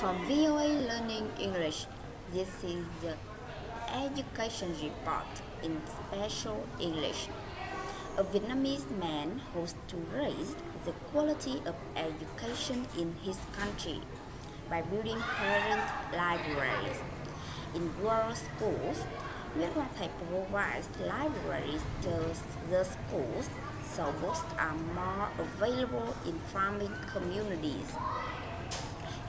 From VOA Learning English, this is the Education Report in Special English. A Vietnamese man hopes to raise the quality of education in his country by building parent libraries. In rural schools, Nguyễn Quang Thạch provides libraries to the schools so books are more available in farming communities.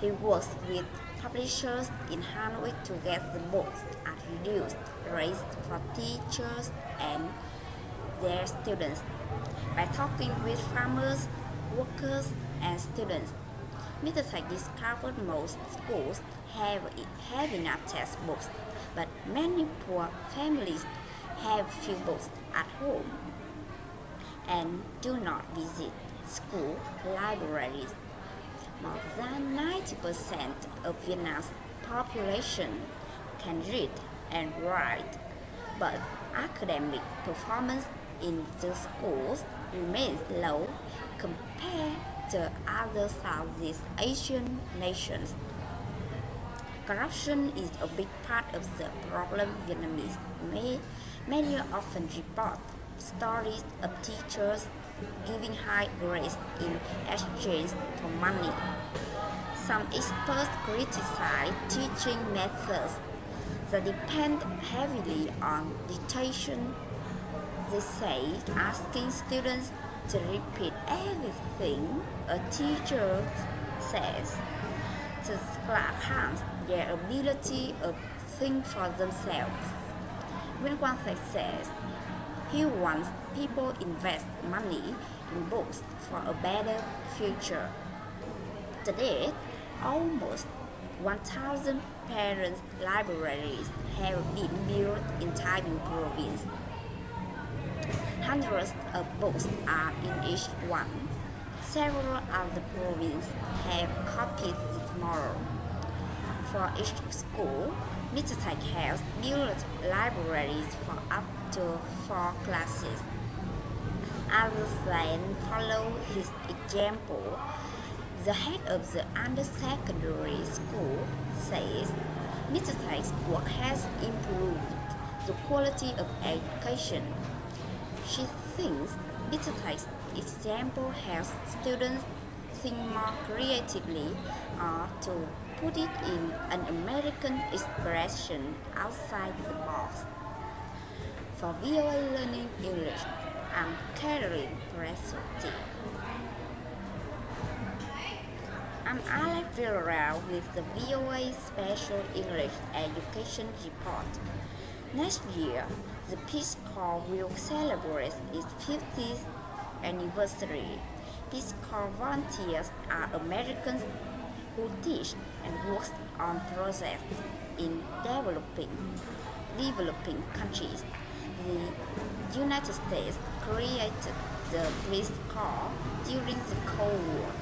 He works with publishers in Hanoi to get the books at reduced rates for teachers and their students. By talking with farmers, workers, and students, Mr. Thạch discovered most schools have enough textbooks, but many poor families have few books at home and do not visit school libraries. More than 90% of Vietnam's population can read and write, but academic performance in the schools remains low compared to other Southeast Asian nations. Corruption is a big part of the problem. Vietnamese media often report stories of teachers giving high grades in exchange for money. Some experts criticize teaching methods that depend heavily on dictation. They say asking students to repeat everything a teacher says just harms their ability to think for themselves. Nguyễn Quang Thạch says he wants people to invest money in books for a better future. Today, almost 1,000 parents' libraries have been built in Thái Bình province. Hundreds of books are in each one. Several other provinces have copied this model. For each school, Mr. Thạch has built libraries for up to 4 classes. Others then follow his example. The head of the undersecondary school says Mr. Thac's work has improved the quality of education. She thinks Mr. Thac's example helps students think more creatively, or to put it in an American expression, outside the box. For VOA Learning English, I'm Caroline Presotti. I'm Alex Villarreal with the VOA Special English Education Report. Next year, the Peace Corps will celebrate its 50th anniversary. Peace Corps volunteers are Americans who teach and work on projects in developing countries. The United States created the Peace Corps during the Cold War.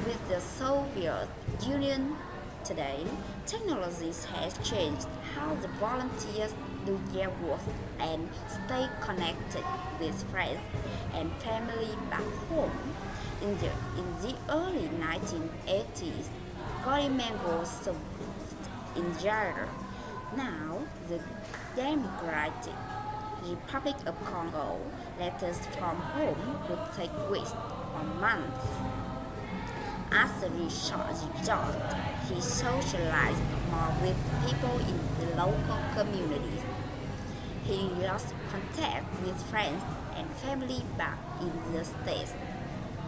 With the Soviet Union today, technology has changed how the volunteers do their work and stay connected with friends and family back home. In the early 1980s, Gorimengo served in Zaire. Now, the Democratic Republic of Congo, letters from home would take weeks or months. As a result, he socialized more with people in the local communities. He lost contact with friends and family back in the States.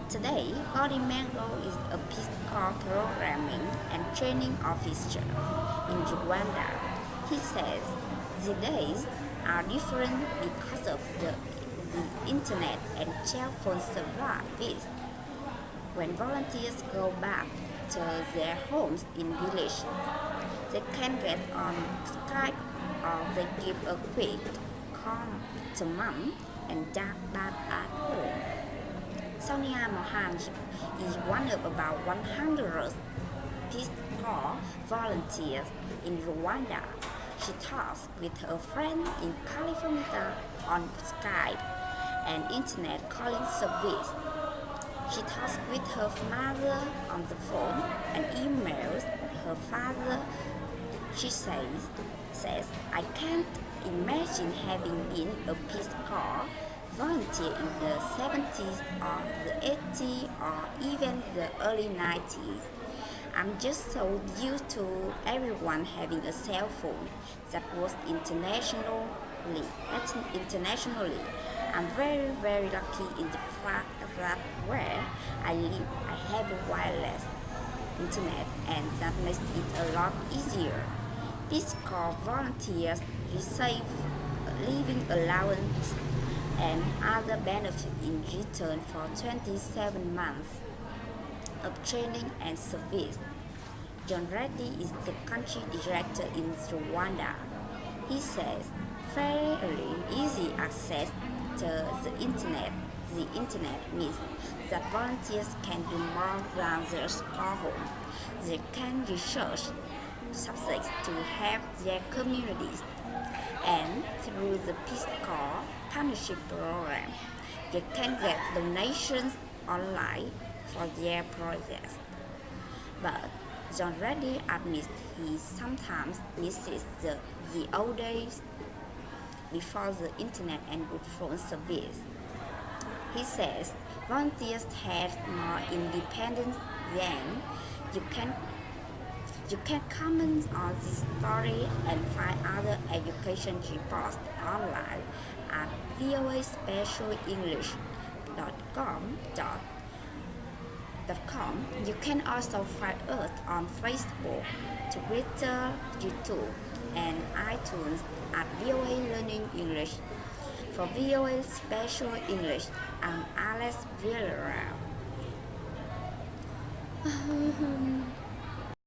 Today, Gorimengo is a Peace Corps programming and training officer in Rwanda. He says the days are different because of the internet and cell phone service. When volunteers go back to their homes in villages, they can get on Skype or they give a quick call to mom and dad back at home. Sonia Mohammed is one of about 100 Peace Corps volunteers in Rwanda. She talks with her friend in California on Skype and internet calling service. She talks with her mother on the phone and emails her father. She says, I can't imagine having been a Peace Corps volunteer in the 70s or the 80s or even the early 90s. I'm just so used to everyone having a cell phone that works internationally. I'm very, very lucky in the fact that where I live, I have a wireless internet, and that makes it a lot easier. Peace Corps volunteers receive a living allowance and other benefits in return for 27 months of training and service. John Reddy is the country director in Rwanda. He says fairly easy access to the internet means that volunteers can do more than just call home. They can research subjects to help their communities, and through the Peace Corps Partnership Program, they can get donations online for their projects. But John Reddy admits he sometimes misses the old days before the internet and good phone service. He says volunteers had more independence then. You can comment on this story and find other education reports online at voaspecialenglish.com. You can also find us on Facebook, Twitter, YouTube, and iTunes at VOA Learning English. For VOA Special English, I'm Alex Villarreal.